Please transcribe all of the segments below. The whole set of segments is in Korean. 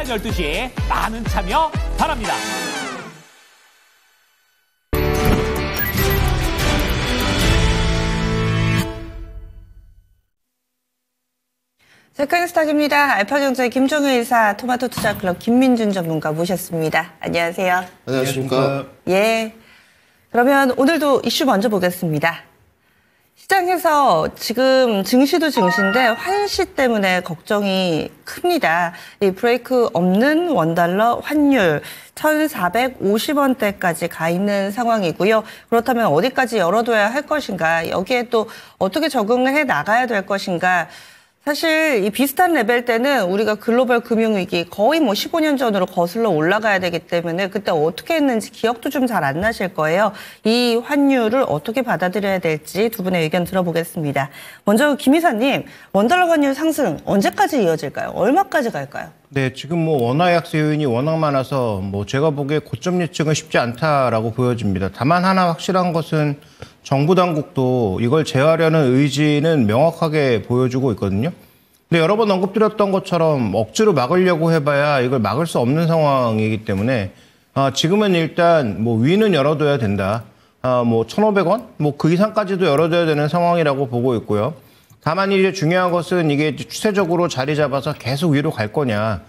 오전 12시 많은 참여 바랍니다. 세컨스탁입니다. 알파경제 김종일 이사, 토마토투자클럽 김민준 전문가 모셨습니다. 안녕하세요. 안녕하십니까. 예. 그러면 오늘도 이슈 먼저 보겠습니다. 시장에서 지금 증시도 증시인데 환시 때문에 걱정이 큽니다. 이 브레이크 없는 원달러 환율 1,450원대까지 가 있는 상황이고요. 그렇다면 어디까지 열어둬야 할 것인가? 여기에 또 어떻게 적응을 해 나가야 될 것인가? 사실 이 비슷한 레벨 때는 우리가 글로벌 금융위기 거의 15년 전으로 거슬러 올라가야 되기 때문에 그때 어떻게 했는지 기억도 좀 잘 안 나실 거예요. 이 환율을 어떻게 받아들여야 될지 두 분의 의견 들어보겠습니다. 먼저 김 이사님, 원달러 환율 상승 언제까지 이어질까요? 얼마까지 갈까요? 네, 지금 원화 약세 요인이 워낙 많아서 제가 보기에 고점 예측은 쉽지 않다라고 보여집니다. 다만 하나 확실한 것은 정부 당국도 이걸 제어하려는 의지는 명확하게 보여주고 있거든요. 근데 여러 번 언급드렸던 것처럼 억지로 막으려고 해봐야 이걸 막을 수 없는 상황이기 때문에 지금은 일단 위는 열어둬야 된다. 1,500원? 그 이상까지도 열어둬야 되는 상황이라고 보고 있고요. 다만 이제 중요한 것은 이게 추세적으로 자리 잡아서 계속 위로 갈 거냐,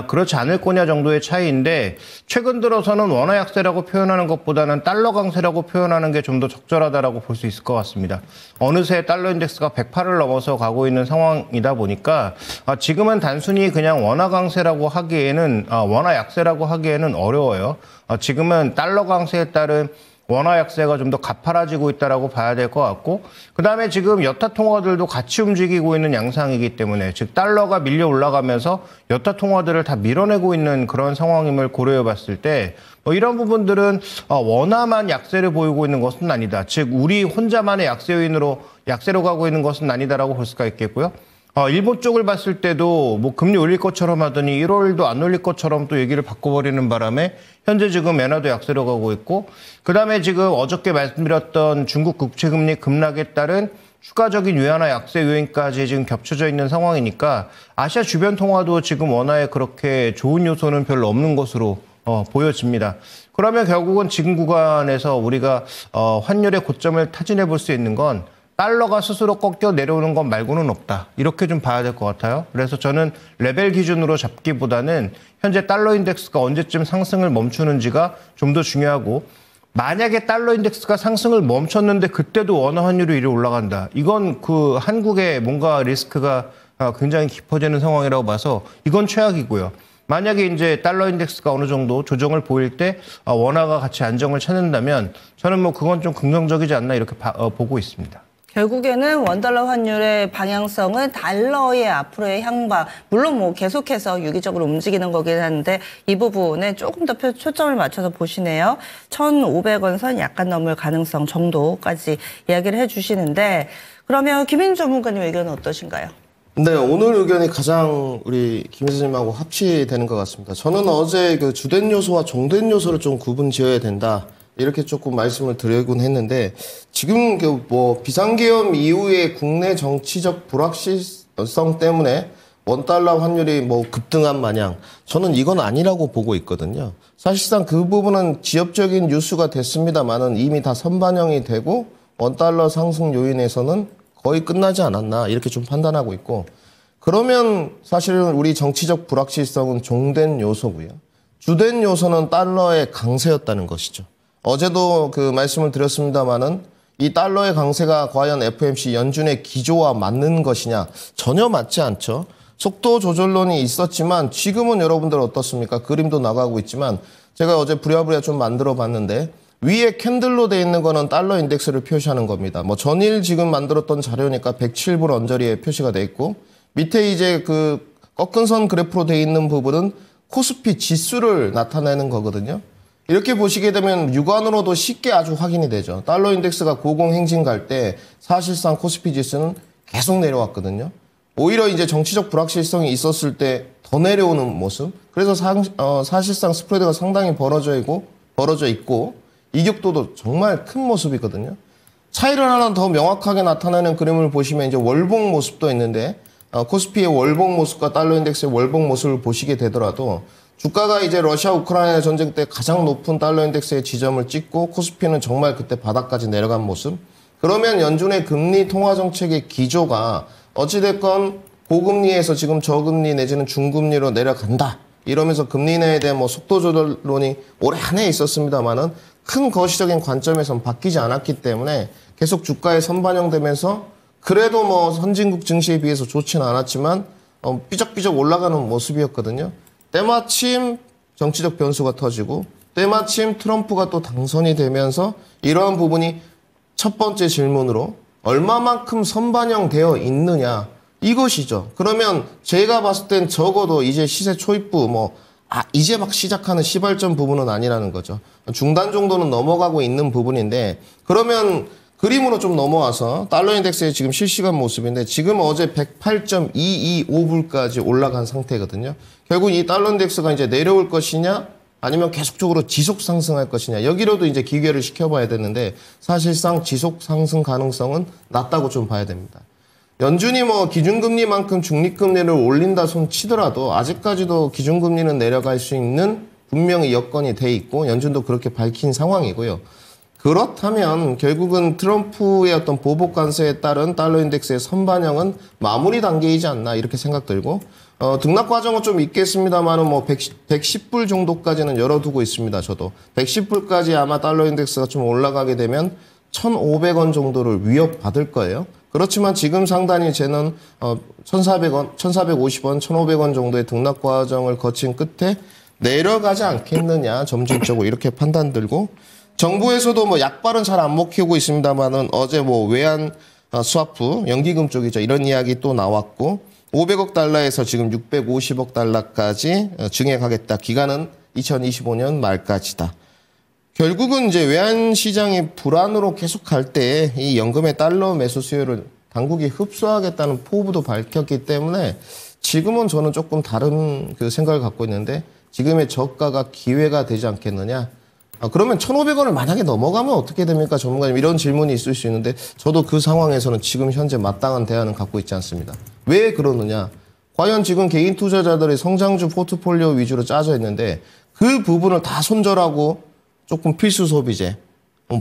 그렇지 않을 거냐 정도의 차이인데, 최근 들어서는 원화 약세라고 표현하는 것보다는 달러 강세라고 표현하는 게 좀 더 적절하다라고 볼 수 있을 것 같습니다. 어느새 달러 인덱스가 108을 넘어서 가고 있는 상황이다 보니까 지금은 단순히 그냥 원화 강세라고 하기에는, 원화 약세라고 하기에는 어려워요. 지금은 달러 강세에 따른 원화 약세가 좀 더 가파라지고 있다라고 봐야 될 것 같고, 그다음에 지금 여타 통화들도 같이 움직이고 있는 양상이기 때문에, 즉 달러가 밀려 올라가면서 여타 통화들을 다 밀어내고 있는 그런 상황임을 고려해 봤을 때 이런 부분들은 원화만 약세를 보이고 있는 것은 아니다. 즉 우리 혼자만의 약세 요인으로 약세로 가고 있는 것은 아니다라고 볼 수가 있겠고요. 일본 쪽을 봤을 때도 금리 올릴 것처럼 하더니 1월도 안 올릴 것처럼 또 얘기를 바꿔버리는 바람에 현재 지금 엔화도 약세로 가고 있고, 그다음에 지금 어저께 말씀드렸던 중국 국채금리 급락에 따른 추가적인 위안화 약세 요인까지 지금 겹쳐져 있는 상황이니까 아시아 주변 통화도 지금 원화에 그렇게 좋은 요소는 별로 없는 것으로 보여집니다. 그러면 결국은 지금 구간에서 우리가 환율의 고점을 타진해 볼 수 있는 건 달러가 스스로 꺾여 내려오는 것 말고는 없다. 이렇게 좀 봐야 될 것 같아요. 그래서 저는 레벨 기준으로 잡기보다는 현재 달러 인덱스가 언제쯤 상승을 멈추는지가 좀 더 중요하고, 만약에 달러 인덱스가 상승을 멈췄는데 그때도 원화 환율이 이리 올라간다. 이건 한국의 뭔가 리스크가 굉장히 깊어지는 상황이라고 봐서 이건 최악이고요. 만약에 이제 달러 인덱스가 어느 정도 조정을 보일 때 원화가 같이 안정을 찾는다면 저는 그건 좀 긍정적이지 않나 이렇게 보고 있습니다. 결국에는 원달러 환율의 방향성은 달러의 앞으로의 향방, 물론 계속해서 유기적으로 움직이는 거긴 한데 이 부분에 조금 더 초점을 맞춰서 보시네요. 1,500원 선 약간 넘을 가능성 정도까지 이야기를 해주시는데, 그러면 김민준 전문가님 의견은 어떠신가요? 네, 오늘 의견이 가장 우리 김 선생님하고 합치되는 것 같습니다. 저는 어제 주된 요소와 종된 요소를 좀 구분 지어야 된다, 이렇게 조금 말씀을 드리곤 했는데, 지금 비상계엄 이후에 국내 정치적 불확실성 때문에 원달러 환율이 급등한 마냥 저는 이건 아니라고 보고 있거든요. 사실상 그 부분은 지역적인 뉴스가 됐습니다만은 이미 다 선반영이 되고 원달러 상승 요인에서는 거의 끝나지 않았나, 이렇게 좀 판단하고 있고, 그러면 사실은 우리 정치적 불확실성은 종된 요소고요. 주된 요소는 달러의 강세였다는 것이죠. 어제도 말씀을 드렸습니다마는 이 달러의 강세가 과연 FOMC 연준의 기조와 맞는 것이냐, 전혀 맞지 않죠. 속도 조절론이 있었지만 지금은 여러분들 어떻습니까? 그림도 나가고 있지만 제가 어제 부랴부랴 좀 만들어 봤는데, 위에 캔들로 돼 있는 거는 달러 인덱스를 표시하는 겁니다. 전일 지금 만들었던 자료니까 107불 언저리에 표시가 돼 있고, 밑에 이제 꺾은 선 그래프로 돼 있는 부분은 코스피 지수를 나타내는 거거든요. 이렇게 보시게 되면 육안으로도 쉽게 아주 확인이 되죠. 달러 인덱스가 고공행진 갈 때 사실상 코스피 지수는 계속 내려왔거든요. 오히려 이제 정치적 불확실성이 있었을 때 더 내려오는 모습. 그래서 사실상 스프레드가 상당히 벌어져 있고 이격도도 정말 큰 모습이거든요. 차이를 하나 더 명확하게 나타내는 그림을 보시면 이제 월봉 모습도 있는데, 코스피의 월봉 모습과 달러 인덱스의 월봉 모습을 보시게 되더라도 주가가 이제 러시아 우크라이나 전쟁 때 가장 높은 달러 인덱스의 지점을 찍고 코스피는 정말 그때 바닥까지 내려간 모습. 그러면 연준의 금리 통화 정책의 기조가 어찌됐건 고금리에서 지금 저금리 내지는 중금리로 내려간다. 이러면서 금리 인하에 대한 뭐 속도 조절론이 올해 한 해 있었습니다만은 큰 거시적인 관점에선 바뀌지 않았기 때문에 계속 주가에 선반영되면서 그래도 뭐 선진국 증시에 비해서 좋지는 않았지만 삐적삐적 올라가는 모습이었거든요. 때마침 정치적 변수가 터지고 때마침 트럼프가 또 당선이 되면서 이러한 부분이 첫 번째 질문으로 얼마만큼 선반영되어 있느냐 이것이죠. 그러면 제가 봤을 땐 적어도 이제 시세 초입부 이제 막 시작하는 시발점 부분은 아니라는 거죠. 중단 정도는 넘어가고 있는 부분인데 그러면 그림으로 좀 넘어와서 달러 인덱스의 지금 실시간 모습인데 지금 어제 108.225불까지 올라간 상태거든요. 결국 이 달러 인덱스가 이제 내려올 것이냐 아니면 계속적으로 지속 상승할 것이냐 여기로도 이제 기계를 시켜봐야 되는데 사실상 지속 상승 가능성은 낮다고 좀 봐야 됩니다. 연준이 기준금리만큼 중립금리를 올린다 손 치더라도 아직까지도 기준금리는 내려갈 수 있는 분명히 여건이 돼 있고 연준도 그렇게 밝힌 상황이고요. 그렇다면 결국은 트럼프의 어떤 보복 관세에 따른 달러 인덱스의 선반영은 마무리 단계이지 않나 이렇게 생각 들고 등락 과정은 좀 있겠습니다만은 110불 정도까지는 열어두고 있습니다. 저도 110불까지 아마 달러 인덱스가 좀 올라가게 되면 1,500원 정도를 위협받을 거예요. 그렇지만 지금 상단이 쟤는 1,400원, 1,450원, 1,500원 정도의 등락 과정을 거친 끝에 내려가지 않겠느냐 점진적으로 이렇게 판단 들고 정부에서도 약발은 잘 안 먹히고 있습니다만은 어제 외환 스와프 연기금 쪽이죠. 이런 이야기 또 나왔고 500억 달러에서 지금 650억 달러까지 증액하겠다. 기간은 2025년 말까지다. 결국은 이제 외환 시장이 불안으로 계속 갈 때 이 연금의 달러 매수 수요를 당국이 흡수하겠다는 포부도 밝혔기 때문에 지금은 저는 조금 다른 그 생각을 갖고 있는데 지금의 저가가 기회가 되지 않겠느냐. 그러면 1,500원을 만약에 넘어가면 어떻게 됩니까? 전문가님 이런 질문이 있을 수 있는데 저도 그 상황에서는 지금 현재 마땅한 대안은 갖고 있지 않습니다. 왜 그러느냐? 과연 지금 개인 투자자들의 성장주 포트폴리오 위주로 짜져 있는데 그 부분을 다 손절하고 조금 필수 소비재,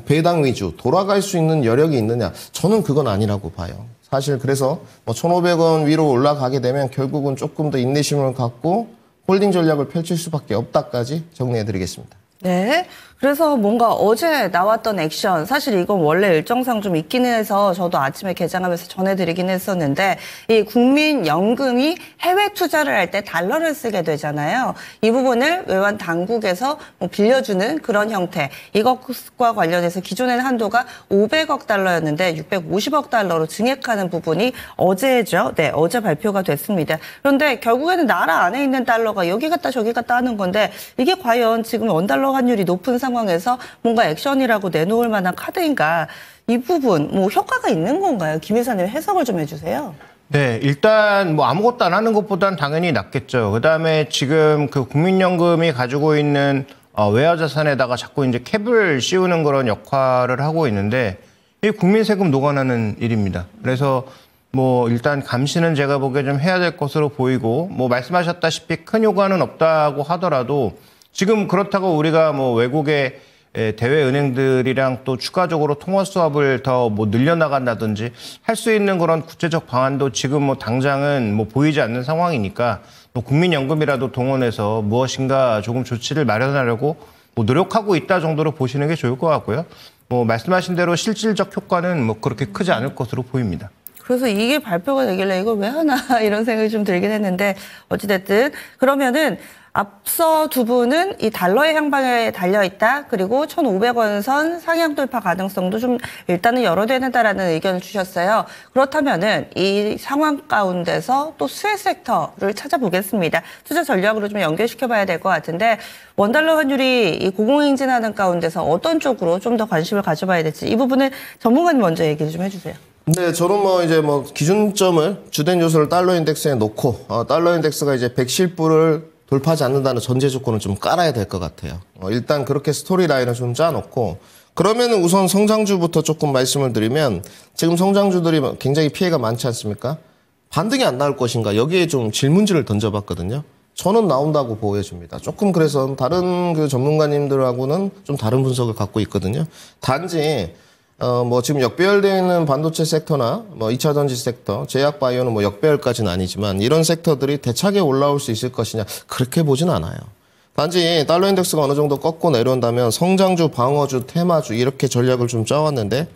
배당 위주 돌아갈 수 있는 여력이 있느냐? 저는 그건 아니라고 봐요. 사실 그래서 1,500원 위로 올라가게 되면 결국은 조금 더 인내심을 갖고 홀딩 전략을 펼칠 수밖에 없다까지 정리해드리겠습니다. 네. 그래서 뭔가 어제 나왔던 액션, 사실 이건 원래 일정상 좀 있기는 해서 저도 아침에 개장하면서 전해드리긴 했었는데 이 국민연금이 해외 투자를 할 때 달러를 쓰게 되잖아요. 이 부분을 외환 당국에서 빌려주는 그런 형태, 이것과 관련해서 기존의 한도가 500억 달러였는데 650억 달러로 증액하는 부분이 어제죠. 네, 어제 발표가 됐습니다. 그런데 결국에는 나라 안에 있는 달러가 여기 갔다 저기 갔다 하는 건데 이게 과연 지금 원달러 환율이 높은 상황에서 뭔가 액션이라고 내놓을 만한 카드인가, 이 부분 효과가 있는 건가요? 김 이사님 해석을 좀 해주세요. 네, 일단 아무것도 안 하는 것보단 당연히 낫겠죠. 그다음에 지금 그 국민연금이 가지고 있는 외화 자산에다가 자꾸 이제 캡을 씌우는 그런 역할을 하고 있는데 이 국민 세금 녹아나는 일입니다. 그래서 일단 감시는 제가 보기에 좀 해야 될 것으로 보이고 말씀하셨다시피 큰 효과는 없다고 하더라도 지금 그렇다고 우리가 외국의 대외 은행들이랑 또 추가적으로 통화 수합을 더 늘려나간다든지 할 수 있는 그런 구체적 방안도 지금 당장은 보이지 않는 상황이니까 국민연금이라도 동원해서 무엇인가 조금 조치를 마련하려고 노력하고 있다 정도로 보시는 게 좋을 것 같고요. 말씀하신 대로 실질적 효과는 그렇게 크지 않을 것으로 보입니다. 그래서 이게 발표가 되길래 이걸 왜 하나 이런 생각이 좀 들긴 했는데 어찌됐든 그러면은 앞서 두 분은 이 달러의 향방에 달려있다. 그리고 1,500원 선 상향 돌파 가능성도 좀 일단은 열어둬야 된다라는 의견을 주셨어요. 그렇다면은 이 상황 가운데서 또 수혜 섹터를 찾아보겠습니다. 투자 전략으로 좀 연결시켜봐야 될 것 같은데 원달러 환율이 이 고공행진하는 가운데서 어떤 쪽으로 좀 더 관심을 가져봐야 될지 이 부분은 전문가님 먼저 얘기를 좀 해주세요. 네, 저는 이제 기준점을 주된 요소를 달러 인덱스에 놓고 달러 인덱스가 이제 110불을 돌파하지 않는다는 전제 조건을 좀 깔아야 될 것 같아요. 일단 그렇게 스토리라인을 좀 짜놓고 그러면은 우선 성장주부터 조금 말씀을 드리면 지금 성장주들이 굉장히 피해가 많지 않습니까? 반등이 안 나올 것인가 여기에 좀 질문지를 던져봤거든요. 저는 나온다고 보여집니다. 조금 그래서 다른 그 전문가님들하고는 좀 다른 분석을 갖고 있거든요. 단지 뭐 지금 역배열되어 있는 반도체 섹터나 뭐 2차 전지 섹터, 제약 바이오는 뭐 역배열까지는 아니지만 이런 섹터들이 대차게 올라올 수 있을 것이냐 그렇게 보진 않아요. 단지 달러 인덱스가 어느 정도 꺾고 내려온다면 성장주, 방어주, 테마주 이렇게 전략을 좀 짜왔는데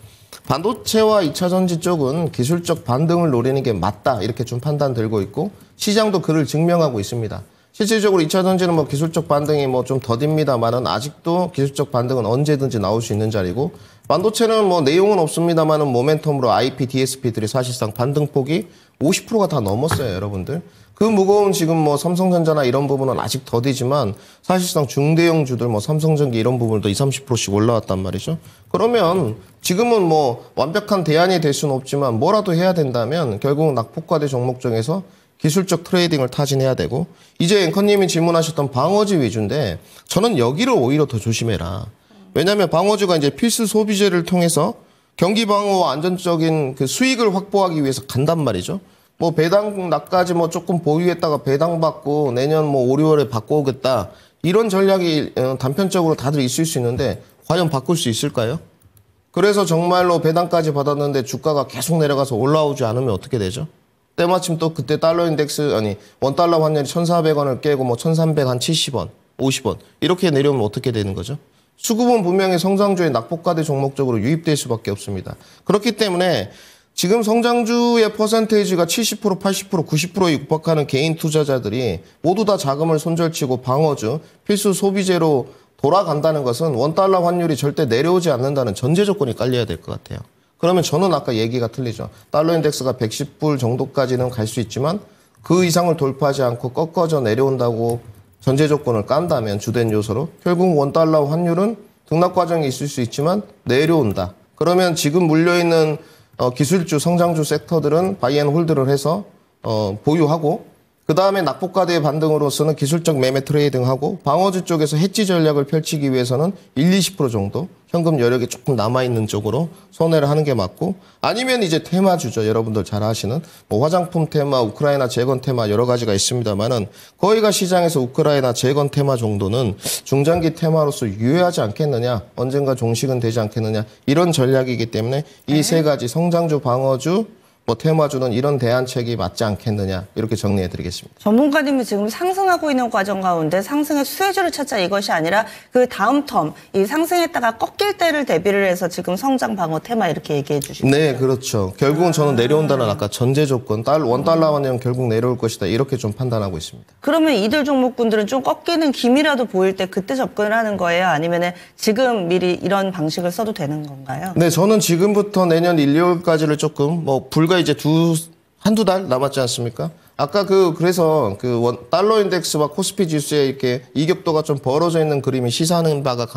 반도체와 2차 전지 쪽은 기술적 반등을 노리는 게 맞다 이렇게 좀 판단 들고 있고 시장도 그를 증명하고 있습니다. 실질적으로 2차 전지는 뭐 기술적 반등이 뭐 좀 더딥니다만은 아직도 기술적 반등은 언제든지 나올 수 있는 자리고 반도체는 뭐 내용은 없습니다만은 모멘텀으로 IP, DSP들이 사실상 반등폭이 50%가 다 넘었어요, 여러분들. 그 무거운 지금 뭐 삼성전자나 이런 부분은 아직 더디지만 사실상 중대형주들 뭐 삼성전기 이런 부분도 20, 30%씩 올라왔단 말이죠. 그러면 지금은 뭐 완벽한 대안이 될 수는 없지만 뭐라도 해야 된다면 결국 낙폭과대 종목 중에서 기술적 트레이딩을 타진해야 되고 이제 앵커님이 질문하셨던 방어지 위주인데 저는 여기를 오히려 더 조심해라. 왜냐하면 방어주가 이제 필수 소비재를 통해서 경기 방어와 안전적인 그 수익을 확보하기 위해서 간단 말이죠. 뭐 배당 나까지 뭐 조금 보유했다가 배당 받고 내년 뭐 5, 6월에 바꿔오겠다. 이런 전략이 단편적으로 다들 있을 수 있는데 과연 바꿀 수 있을까요? 그래서 정말로 배당까지 받았는데 주가가 계속 내려가서 올라오지 않으면 어떻게 되죠? 때마침 또 그때 달러 인덱스 아니 원달러 환율이 1,400원을 깨고 뭐 1,370원, 50원 이렇게 내려오면 어떻게 되는 거죠? 수급은 분명히 성장주의 낙폭과대 종목 쪽으로 유입될 수밖에 없습니다. 그렇기 때문에 지금 성장주의 퍼센테이지가 70%, 80%, 90%에 육박하는 개인 투자자들이 모두 다 자금을 손절치고 방어주, 필수 소비재로 돌아간다는 것은 원달러 환율이 절대 내려오지 않는다는 전제 조건이 깔려야 될 것 같아요. 그러면 저는 아까 얘기가 틀리죠. 달러 인덱스가 110불 정도까지는 갈 수 있지만 그 이상을 돌파하지 않고 꺾어져 내려온다고 전제 조건을 깐다면 주된 요소로 결국 원달러 환율은 등락 과정이 있을 수 있지만 내려온다. 그러면 지금 물려있는 기술주, 성장주 섹터들은 바이앤홀드를 해서 보유하고 그 다음에 낙폭과대의 반등으로서는 기술적 매매 트레이딩하고 방어주 쪽에서 해지 전략을 펼치기 위해서는 20% 정도 현금 여력이 조금 남아있는 쪽으로 손해를 하는 게 맞고 아니면 이제 테마주죠. 여러분들 잘 아시는 뭐 화장품 테마, 우크라이나 재건 테마 여러 가지가 있습니다만은 거의가 시장에서 우크라이나 재건 테마 정도는 중장기 테마로서 유효하지 않겠느냐 언젠가 종식은 되지 않겠느냐 이런 전략이기 때문에 이 세 가지 성장주, 방어주 뭐 테마주는 이런 대안책이 맞지 않겠느냐 이렇게 정리해드리겠습니다. 전문가님이 지금 상승하고 있는 과정 가운데 상승의 수혜주를 찾자 이것이 아니라 그 다음 텀, 이 상승했다가 꺾일 때를 대비를 해서 지금 성장 방어 테마 이렇게 얘기해 주시죠. 네, 그렇죠. 결국은 저는 내려온다는 아까 전제 조건, 원달러 환율은 결국 내려올 것이다 이렇게 좀 판단하고 있습니다. 그러면 이들 종목군들은 좀 꺾이는 기미라도 보일 때 그때 접근을 하는 거예요? 아니면 지금 미리 이런 방식을 써도 되는 건가요? 네, 저는 지금부터 내년 1, 2월까지를 조금 뭐 불과 이제 한두 달 남았지 않습니까? 아까 그래서 달러 인덱스와 코스피 지수에 이렇게 이격도가 좀 벌어져 있는 그림이 시사하는 바가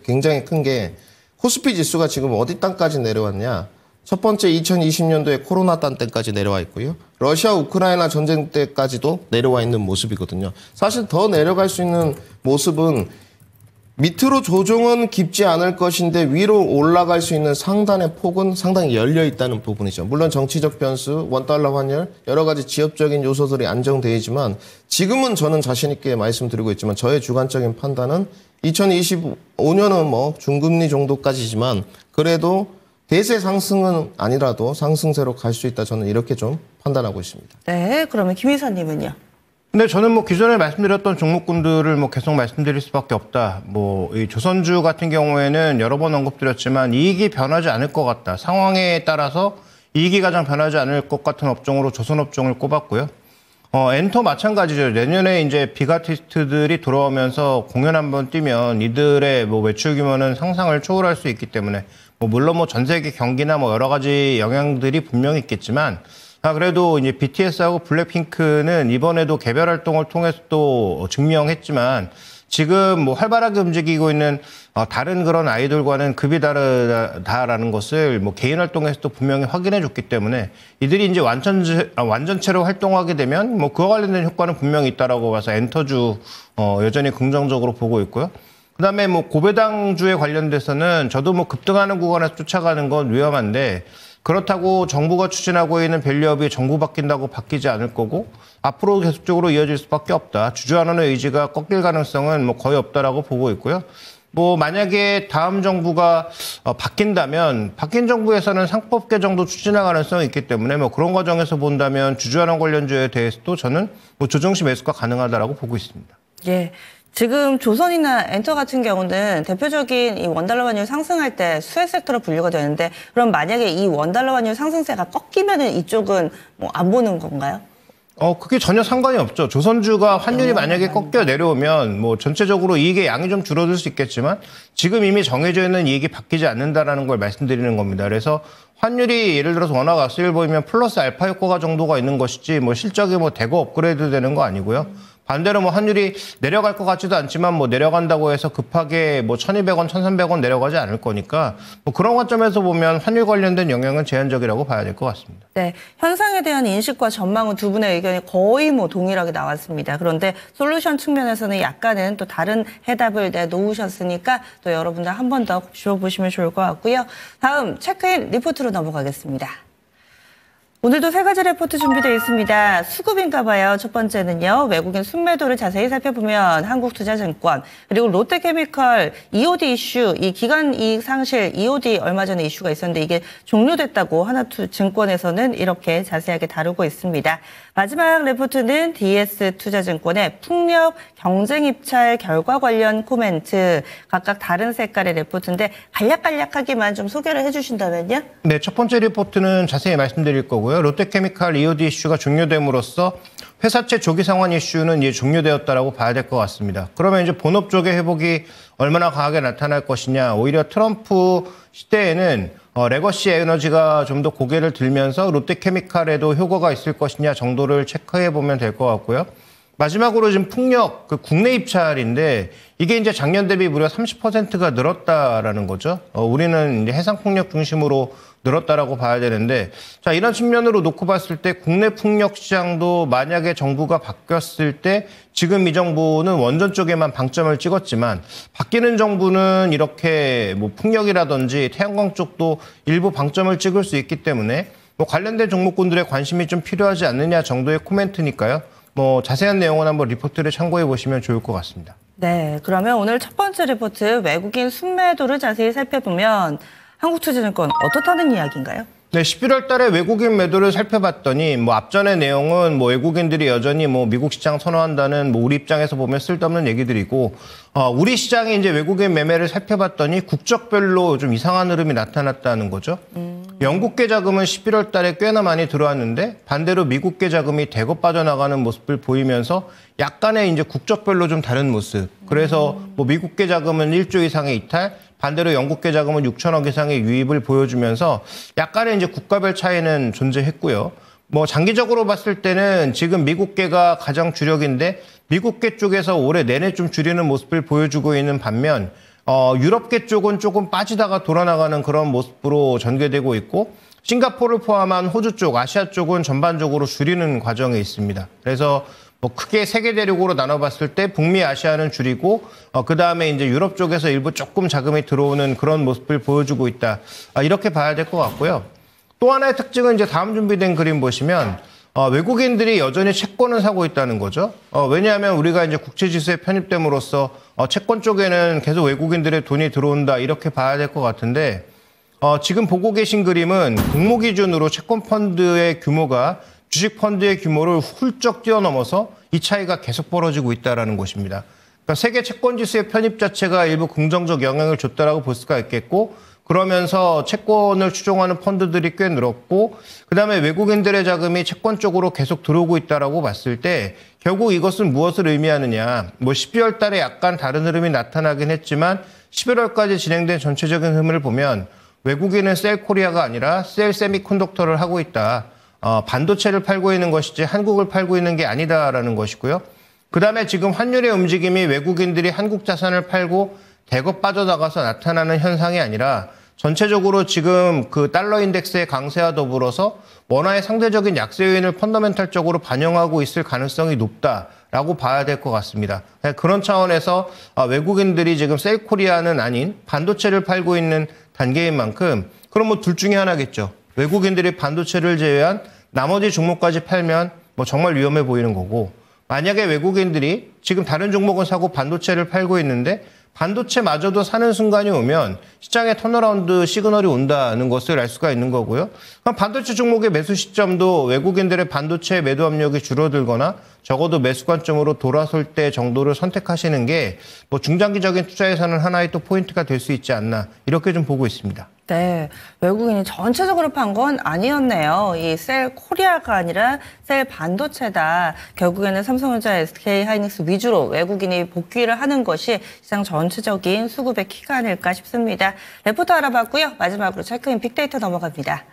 굉장히 큰 게 코스피 지수가 지금 어디 땅까지 내려왔냐? 첫 번째 2020년도에 코로나 딴 때까지 내려와 있고요. 러시아 우크라이나 전쟁 때까지도 내려와 있는 모습이거든요. 사실 더 내려갈 수 있는 모습은 밑으로 조정은 깊지 않을 것인데 위로 올라갈 수 있는 상단의 폭은 상당히 열려 있다는 부분이죠. 물론 정치적 변수, 원달러 환율, 여러 가지 지역적인 요소들이 안정되어 있지만 지금은 저는 자신 있게 말씀드리고 있지만 저의 주관적인 판단은 2025년은 뭐 중금리 정도까지지만 그래도 대세 상승은 아니라도 상승세로 갈 수 있다. 저는 이렇게 좀 판단하고 있습니다. 네, 그러면 김 이사님은요? 근데 저는 뭐 기존에 말씀드렸던 종목군들을 뭐 계속 말씀드릴 수밖에 없다. 뭐 이 조선주 같은 경우에는 여러 번 언급드렸지만 이익이 변하지 않을 것 같다. 상황에 따라서 이익이 가장 변하지 않을 것 같은 업종으로 조선업종을 꼽았고요. 엔터 마찬가지죠. 내년에 이제 빅아티스트들이 돌아오면서 공연 한번 뛰면 이들의 뭐 매출 규모는 상상을 초월할 수 있기 때문에 뭐 물론 뭐 전 세계 경기나 뭐 여러 가지 영향들이 분명히 있겠지만 그래도 이제 BTS하고 블랙핑크는 이번에도 개별 활동을 통해서 또 증명했지만 지금 뭐 활발하게 움직이고 있는 다른 그런 아이돌과는 급이 다르다라는 것을 뭐 개인 활동에서도 분명히 확인해 줬기 때문에 이들이 이제 완전체로 활동하게 되면 뭐 그와 관련된 효과는 분명히 있다라고 봐서 엔터주 여전히 긍정적으로 보고 있고요. 그다음에 뭐 고배당주에 관련돼서는 저도 뭐 급등하는 구간에서 쫓아가는 건 위험한데 그렇다고 정부가 추진하고 있는 밸류업이 정부 바뀐다고 바뀌지 않을 거고 앞으로 계속적으로 이어질 수밖에 없다. 주주환원의 의지가 꺾일 가능성은 뭐 거의 없다라고 보고 있고요. 뭐 만약에 다음 정부가 바뀐다면 바뀐 정부에서는 상법 개정도 추진할 가능성이 있기 때문에 뭐 그런 과정에서 본다면 주주환원 관련주에 대해서도 저는 뭐 조정시 매수가 가능하다라고 보고 있습니다. 예. 지금 조선이나 엔터 같은 경우는 대표적인 이 원달러 환율 상승할 때 수혜 섹터로 분류가 되는데 그럼 만약에 이 원달러 환율 상승세가 꺾이면은 이쪽은 뭐 안 보는 건가요? 그게 전혀 상관이 없죠. 조선주가 환율이 만약에 꺾여 내려오면 뭐 전체적으로 이익의 양이 좀 줄어들 수 있겠지만 지금 이미 정해져 있는 이익이 바뀌지 않는다라는 걸 말씀드리는 겁니다. 그래서 환율이 예를 들어서 원화 가스를 보이면 플러스 알파 효과가 정도가 있는 것이지 뭐 실적이 뭐 대거 업그레이드 되는 거 아니고요. 반대로 뭐 환율이 내려갈 것 같지도 않지만 뭐 내려간다고 해서 급하게 뭐 1,200원, 1,300원 내려가지 않을 거니까 뭐 그런 관점에서 보면 환율 관련된 영향은 제한적이라고 봐야 될 것 같습니다. 네, 현상에 대한 인식과 전망은 두 분의 의견이 거의 뭐 동일하게 나왔습니다. 그런데 솔루션 측면에서는 약간은 또 다른 해답을 내놓으셨으니까 또 여러분들 한 번 더 곱씹어보시면 좋을 것 같고요. 다음 체크인 리포트로 넘어가겠습니다. 오늘도 세 가지 레포트 준비되어 있습니다. 수급인가 봐요. 첫 번째는요. 외국인 순매도를 자세히 살펴보면 한국투자증권 그리고 롯데케미컬 EOD 이슈, 이 기간 이익 상실 EOD 얼마 전에 이슈가 있었는데 이게 종료됐다고 하나투증권에서는 이렇게 자세하게 다루고 있습니다. 마지막 레포트는 DS투자증권의 풍력 경쟁 입찰 결과 관련 코멘트 각각 다른 색깔의 레포트인데 간략간략하게만 좀 소개를 해주신다면요? 네, 첫 번째 리포트는 자세히 말씀드릴 거고요. 롯데케미칼 EOD 이슈가 종료됨으로써 회사채 조기 상환 이슈는 이제 종료되었다라고 봐야 될 것 같습니다. 그러면 이제 본업 쪽의 회복이 얼마나 강하게 나타날 것이냐. 오히려 트럼프 시대에는 레거시 에너지가 좀 더 고개를 들면서 롯데케미칼에도 효과가 있을 것이냐 정도를 체크해 보면 될 것 같고요. 마지막으로 지금 풍력 국내 입찰인데 이게 이제 작년 대비 무려 30%가 늘었다라는 거죠. 우리는 이제 해상 풍력 중심으로 늘었다라고 봐야 되는데 자 이런 측면으로 놓고 봤을 때 국내 풍력 시장도 만약에 정부가 바뀌었을 때 지금 이 정부는 원전 쪽에만 방점을 찍었지만 바뀌는 정부는 이렇게 뭐 풍력이라든지 태양광 쪽도 일부 방점을 찍을 수 있기 때문에 뭐 관련된 종목군들의 관심이 좀 필요하지 않느냐 정도의 코멘트니까요. 뭐 자세한 내용은 한번 리포트를 참고해 보시면 좋을 것 같습니다. 네, 그러면 오늘 첫 번째 리포트 외국인 순매도를 자세히 살펴보면 한국투자증권 어떻다는 이야기인가요? 네, 11월 달에 외국인 매도를 살펴봤더니 뭐 앞전의 내용은 뭐 외국인들이 여전히 뭐 미국 시장 선호한다는 뭐 우리 입장에서 보면 쓸데없는 얘기들이고 우리 시장에 이제 외국인 매매를 살펴봤더니 국적별로 좀 이상한 흐름이 나타났다는 거죠. 영국계 자금은 11월 달에 꽤나 많이 들어왔는데 반대로 미국계 자금이 대거 빠져나가는 모습을 보이면서 약간의 이제 국적별로 좀 다른 모습. 그래서 뭐 미국계 자금은 1조 이상의 이탈, 반대로 영국계 자금은 6천억 이상의 유입을 보여주면서 약간의 이제 국가별 차이는 존재했고요. 뭐 장기적으로 봤을 때는 지금 미국계가 가장 주력인데 미국계 쪽에서 올해 내내 좀 줄이는 모습을 보여주고 있는 반면 유럽계 쪽은 조금 빠지다가 돌아나가는 그런 모습으로 전개되고 있고 싱가포르를 포함한 호주 쪽, 아시아 쪽은 전반적으로 줄이는 과정에 있습니다. 그래서 뭐 크게 세 개 대륙으로 나눠봤을 때 북미 아시아는 줄이고 그다음에 이제 유럽 쪽에서 일부 조금 자금이 들어오는 그런 모습을 보여주고 있다. 이렇게 봐야 될 것 같고요. 또 하나의 특징은 이제 다음 준비된 그림 보시면 외국인들이 여전히 채권을 사고 있다는 거죠. 왜냐하면 우리가 이제 국채지수에 편입됨으로써 채권 쪽에는 계속 외국인들의 돈이 들어온다 이렇게 봐야 될 것 같은데 지금 보고 계신 그림은 공모 기준으로 채권 펀드의 규모가 주식 펀드의 규모를 훌쩍 뛰어넘어서 이 차이가 계속 벌어지고 있다는 것입니다. 그러니까 세계 채권 지수의 편입 자체가 일부 긍정적 영향을 줬다라고 볼 수가 있겠고 그러면서 채권을 추종하는 펀드들이 꽤 늘었고 그다음에 외국인들의 자금이 채권 쪽으로 계속 들어오고 있다라고 봤을 때 결국 이것은 무엇을 의미하느냐. 뭐 12월 달에 약간 다른 흐름이 나타나긴 했지만 11월까지 진행된 전체적인 흐름을 보면 외국인은 셀코리아가 아니라 셀 세미컨덕터를 하고 있다. 반도체를 팔고 있는 것이지 한국을 팔고 있는 게 아니다라는 것이고요. 그다음에 지금 환율의 움직임이 외국인들이 한국 자산을 팔고 대거 빠져나가서 나타나는 현상이 아니라 전체적으로 지금 그 달러 인덱스의 강세와 더불어서 원화의 상대적인 약세 요인을 펀더멘탈적으로 반영하고 있을 가능성이 높다라고 봐야 될 것 같습니다. 그런 차원에서 외국인들이 지금 셀코리아는 아닌 반도체를 팔고 있는 단계인 만큼 그럼 뭐 둘 중에 하나겠죠. 외국인들이 반도체를 제외한 나머지 종목까지 팔면 뭐 정말 위험해 보이는 거고, 만약에 외국인들이 지금 다른 종목은 사고 반도체를 팔고 있는데 반도체마저도 사는 순간이 오면 시장에 턴어라운드 시그널이 온다는 것을 알 수가 있는 거고요. 그럼 반도체 종목의 매수 시점도 외국인들의 반도체 매도 압력이 줄어들거나 적어도 매수 관점으로 돌아설 때 정도를 선택하시는 게 뭐 중장기적인 투자에서는 하나의 또 포인트가 될 수 있지 않나, 이렇게 좀 보고 있습니다. 네, 외국인이 전체적으로 판 건 아니었네요. 이 셀 코리아가 아니라 셀 반도체다. 결국에는 삼성전자, SK 하이닉스 위주로 외국인이 복귀를 하는 것이 시장 전체적인 수급의 키가 아닐까 싶습니다. 레포트 알아봤고요. 마지막으로 체크인 빅데이터 넘어갑니다.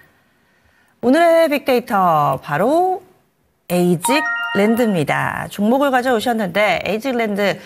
오늘의 빅데이터 바로 에이직랜드입니다. 종목을 가져오셨는데 에이직랜드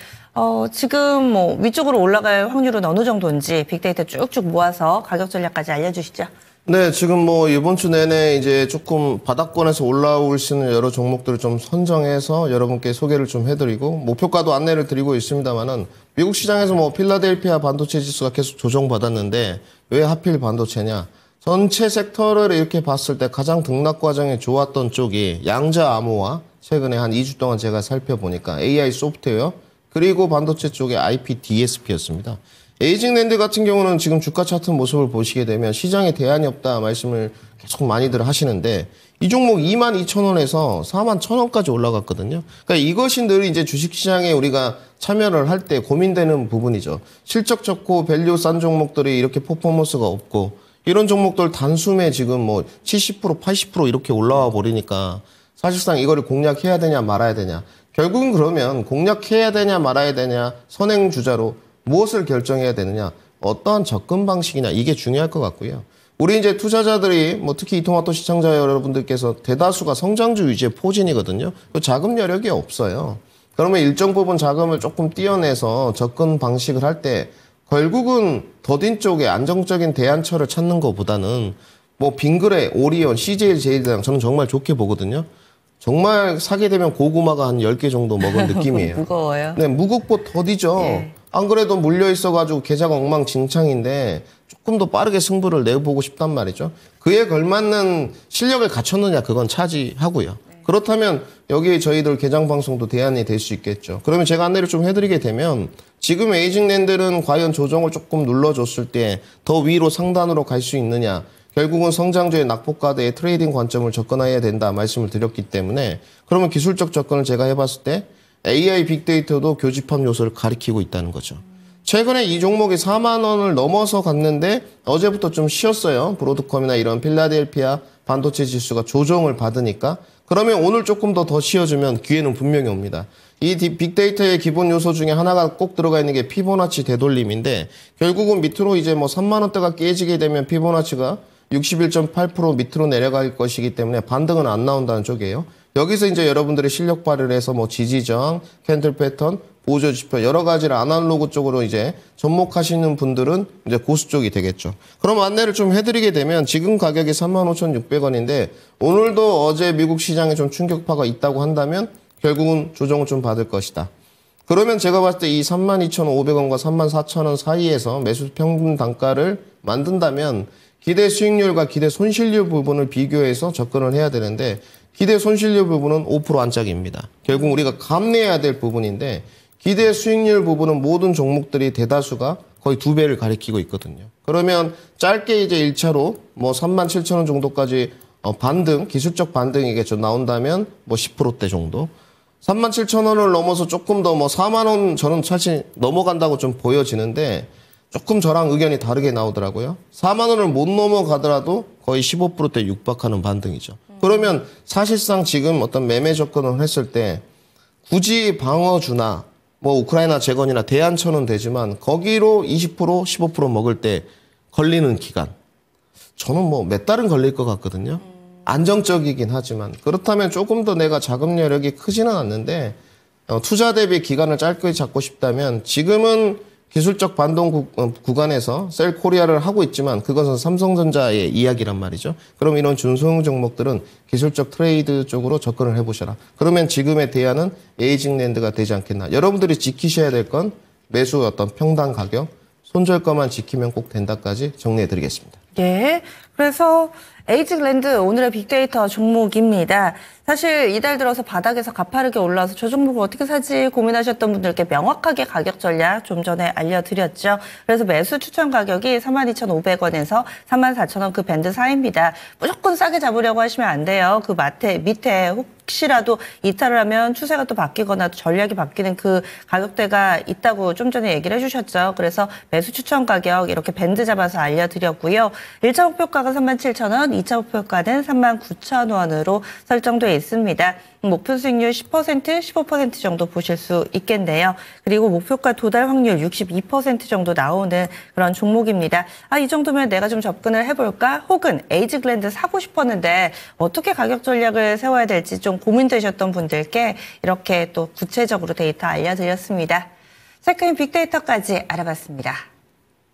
지금 뭐 위쪽으로 올라갈 확률은 어느 정도인지 빅데이터 쭉쭉 모아서 가격 전략까지 알려주시죠. 네, 지금 뭐 이번 주 내내 이제 조금 바닥권에서 올라올 수 있는 여러 종목들을 좀 선정해서 여러분께 소개를 좀 해드리고 목표가도 안내를 드리고 있습니다만은 미국 시장에서 뭐 필라델피아 반도체 지수가 계속 조정받았는데 왜 하필 반도체냐? 전체 섹터를 이렇게 봤을 때 가장 등락 과정이 좋았던 쪽이 양자 암호화, 최근에 한 2주 동안 제가 살펴보니까 AI 소프트웨어, 그리고 반도체 쪽의 IP DSP였습니다. 에이징랜드 같은 경우는 지금 주가 차트 모습을 보시게 되면 시장에 대안이 없다 말씀을 계속 많이들 하시는데 이 종목 22,000원에서 41,000원까지 올라갔거든요. 그러니까 이것이 늘 이제 주식시장에 우리가 참여를 할 때 고민되는 부분이죠. 실적 좋고 밸류 싼 종목들이 이렇게 퍼포먼스가 없고 이런 종목들 단숨에 지금 뭐 70%, 80% 이렇게 올라와 버리니까 사실상 이거를 공략해야 되냐 말아야 되냐. 결국은 그러면 공략해야 되냐 말아야 되냐 선행주자로 무엇을 결정해야 되느냐, 어떠한 접근 방식이냐, 이게 중요할 것 같고요. 우리 이제 투자자들이 뭐 특히 이통화토 시청자 여러분들께서 대다수가 성장주 위주의 포진이거든요. 자금 여력이 없어요. 그러면 일정 부분 자금을 조금 띄어내서 접근 방식을 할 때 결국은 더딘 쪽에 안정적인 대안처를 찾는 것보다는 뭐 빙그레, 오리온, CJ 제일당 저는 정말 좋게 보거든요. 정말 사게 되면 고구마가 한 10개 정도 먹은 느낌이에요. 무거워요. 네, 무겁고 더디죠. 예. 안 그래도 물려 있어가지고 계좌가 엉망진창인데 조금 더 빠르게 승부를 내보고 싶단 말이죠. 그에 걸맞는 실력을 갖췄느냐, 그건 차지하고요. 그렇다면 여기에 저희들 개장 방송도 대안이 될 수 있겠죠. 그러면 제가 안내를 좀 해드리게 되면 지금 에이징랜드는 과연 조정을 조금 눌러줬을 때 더 위로 상단으로 갈 수 있느냐. 결국은 성장주의 낙폭과대의 트레이딩 관점을 접근해야 된다 말씀을 드렸기 때문에 그러면 기술적 접근을 제가 해봤을 때 AI 빅데이터도 교집합 요소를 가리키고 있다는 거죠. 최근에 이 종목이 4만 원을 넘어서 갔는데 어제부터 좀 쉬었어요. 브로드컴이나 이런 필라델피아 반도체 지수가 조정을 받으니까. 그러면 오늘 조금 더 쉬어주면 기회는 분명히 옵니다. 이 빅데이터의 기본 요소 중에 하나가 꼭 들어가 있는 게 피보나치 되돌림인데 결국은 밑으로 이제 뭐 3만 원대가 깨지게 되면 피보나치가 61.8% 밑으로 내려갈 것이기 때문에 반등은 안 나온다는 쪽이에요. 여기서 이제 여러분들이 실력 발휘를 해서 뭐 지지저항, 캔들 패턴, 보조 지표 여러 가지를 아날로그 쪽으로 이제 접목하시는 분들은 이제 고수 쪽이 되겠죠. 그럼 안내를 좀 해드리게 되면 지금 가격이 35,600원인데 오늘도 어제 미국 시장에 좀 충격파가 있다고 한다면 결국은 조정을 좀 받을 것이다. 그러면 제가 봤을 때 이 32,500원과 34,000원 사이에서 매수 평균 단가를 만든다면 기대 수익률과 기대 손실률 부분을 비교해서 접근을 해야 되는데 기대 손실률 부분은 5% 안짝입니다. 결국 우리가 감내해야 될 부분인데 기대 수익률 부분은 모든 종목들이 대다수가 거의 2배를 가리키고 있거든요. 그러면 짧게 이제 1차로 뭐 37,000원 정도까지 반등, 기술적 반등이겠죠. 나온다면 뭐 10%대 정도. 37,000원을 넘어서 조금 더 뭐 4만 원 저는 사실 넘어간다고 좀 보여지는데 조금 저랑 의견이 다르게 나오더라고요. 4만 원을 못 넘어가더라도 거의 15%대 육박하는 반등이죠. 그러면 사실상 지금 어떤 매매 접근을 했을 때 굳이 방어주나 뭐 우크라이나 재건이나 대안처는 되지만 거기로 20% 15% 먹을 때 걸리는 기간 저는 뭐 몇 달은 걸릴 것 같거든요. 안정적이긴 하지만 그렇다면 조금 더 내가 자금 여력이 크지는 않는데 투자 대비 기간을 짧게 잡고 싶다면 지금은 기술적 반동 구간에서 셀 코리아를 하고 있지만 그것은 삼성전자의 이야기란 말이죠. 그럼 이런 준소형 종목들은 기술적 트레이드 쪽으로 접근을 해보셔라. 그러면 지금의 대안은 에이징랜드가 되지 않겠나. 여러분들이 지키셔야 될 건 매수 어떤 평당 가격, 손절가만 지키면 꼭 된다까지 정리해드리겠습니다. 예. 그래서 에이지글랜드 오늘의 빅데이터 종목입니다. 사실 이달 들어서 바닥에서 가파르게 올라와서 저 종목을 어떻게 사지 고민하셨던 분들께 명확하게 가격 전략 좀 전에 알려드렸죠. 그래서 매수 추천 가격이 32,500원에서 34,000원 그 밴드 사이입니다. 무조건 싸게 잡으려고 하시면 안 돼요. 그 밑에 혹시라도 이탈을 하면 추세가 또 바뀌거나 또 전략이 바뀌는 그 가격대가 있다고 좀 전에 얘기를 해주셨죠. 그래서 매수 추천 가격 이렇게 밴드 잡아서 알려드렸고요. 1차 목표가가 37,000원, 2차 목표가는 39,000원으로 설정돼 있습니다. 목표 수익률 10%, 15% 정도 보실 수 있겠네요. 그리고 목표가 도달 확률 62% 정도 나오는 그런 종목입니다. 이 정도면 내가 좀 접근을 해볼까? 혹은 에이지글랜드 사고 싶었는데 어떻게 가격 전략을 세워야 될지 좀 고민되셨던 분들께 이렇게 또 구체적으로 데이터 알려드렸습니다. 체크인 빅데이터까지 알아봤습니다.